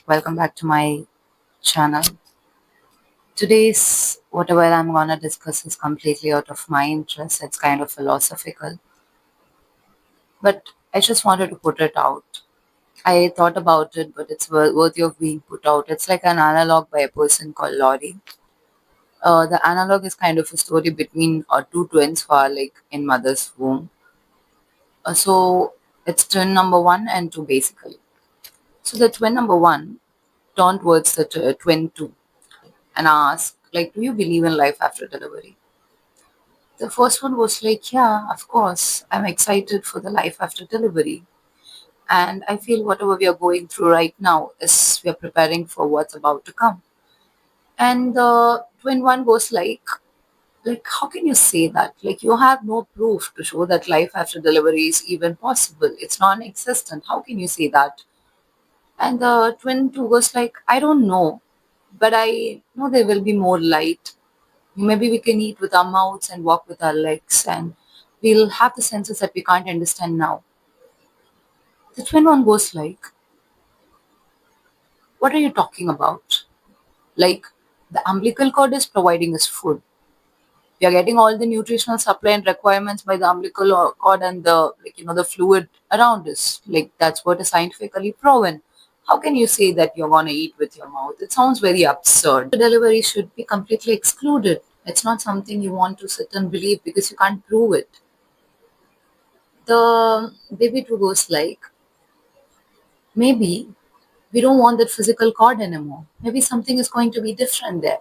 Welcome back to my channel. Today's whatever I'm gonna discuss is completely out of my interest. It's kind of philosophical, but I just wanted to put it out. I thought about it, but it's worthy of being put out. It's like an analog by a person called Lottie. The analog is kind of a story between two twins who are like in mother's womb. So it's twin number one and two basically. So the twin number one turned towards the twin two and asked, like, do you believe in life after delivery? The first one was like, yeah, of course, I'm excited for the life after delivery. And I feel whatever we are going through right now is we are preparing for what's about to come. And the twin one goes like, how can you say that? Like, you have no proof to show that life after delivery is even possible. It's non-existent. How can you say that? And the twin two goes like, I don't know, but I know there will be more light. Maybe we can eat with our mouths and walk with our legs, and we'll have the senses that we can't understand now. The twin one goes like, what are you talking about? Like, the umbilical cord is providing us food. We are getting all the nutritional supply and requirements by the umbilical cord and the the fluid around us. Like that's what is scientifically proven. How can you say that you're gonna eat with your mouth? It sounds very absurd. The delivery should be completely excluded. It's not something you want to sit and believe because you can't prove it. The baby two goes like, maybe we don't want that physical cord anymore. Maybe something is going to be different there.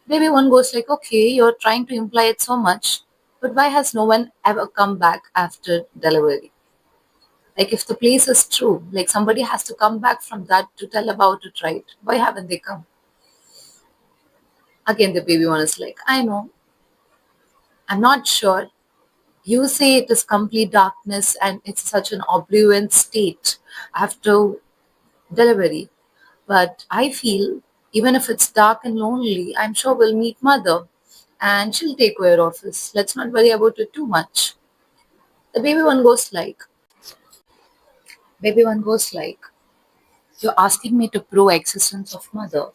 Maybe one goes like, okay, you're trying to imply it so much, but why has no one ever come back after delivery? Like if the place is true, like somebody has to come back from that to tell about it, right? Why haven't they come? Again, the baby one is like, I know, I'm not sure. You say it is complete darkness and it's such an oblivion state after delivery. But I feel even if it's dark and lonely, I'm sure we'll meet mother and she'll take care of us. Let's not worry about it too much. The baby one goes like, you're asking me to prove existence of mother,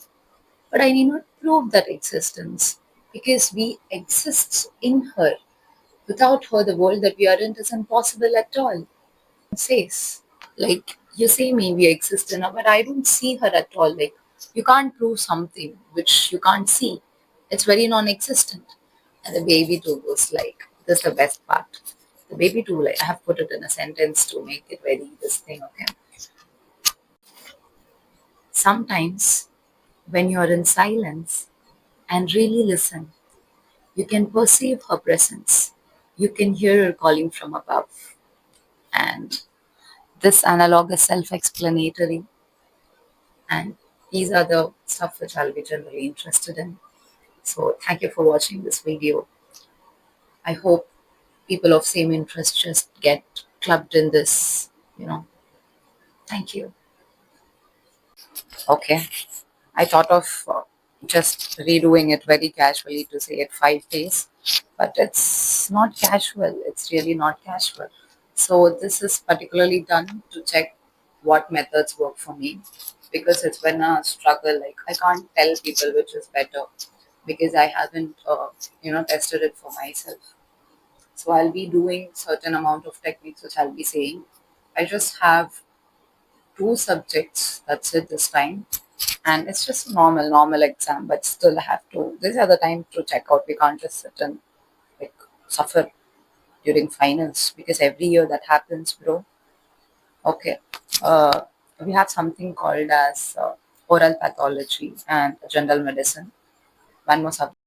but I need not prove that existence because we exist in her. Without her, the world that we are in isn't possible at all. Says. Like you say me we exist in her, but I don't see her at all. Like you can't prove something which you can't see. It's very non-existent. And the baby too goes like, this is the best part. The baby too, like I have put it in a sentence to make it very this thing, okay? Sometimes when you're in silence and really listen, you can perceive her presence. You can hear her calling from above. And this analog is self-explanatory. And these are the stuff which I'll be generally interested in. So thank you for watching this video. I hope people of same interest just get clubbed in this. Thank you. Okay. I thought of just redoing it very casually to say it 5 days, but it's not casual. It's really not casual. So this is particularly done to check what methods work for me because it's been a struggle. Like I can't tell people which is better because I haven't, tested it for myself. So I'll be doing certain amount of techniques which I'll be saying. I just have two subjects. That's it this time, and it's just a normal exam. But still, I have to. These are the time to check out. We can't just sit and like suffer during finals because every year that happens, bro. Okay, uh, we have something called as oral pathology and general medicine. One more subject.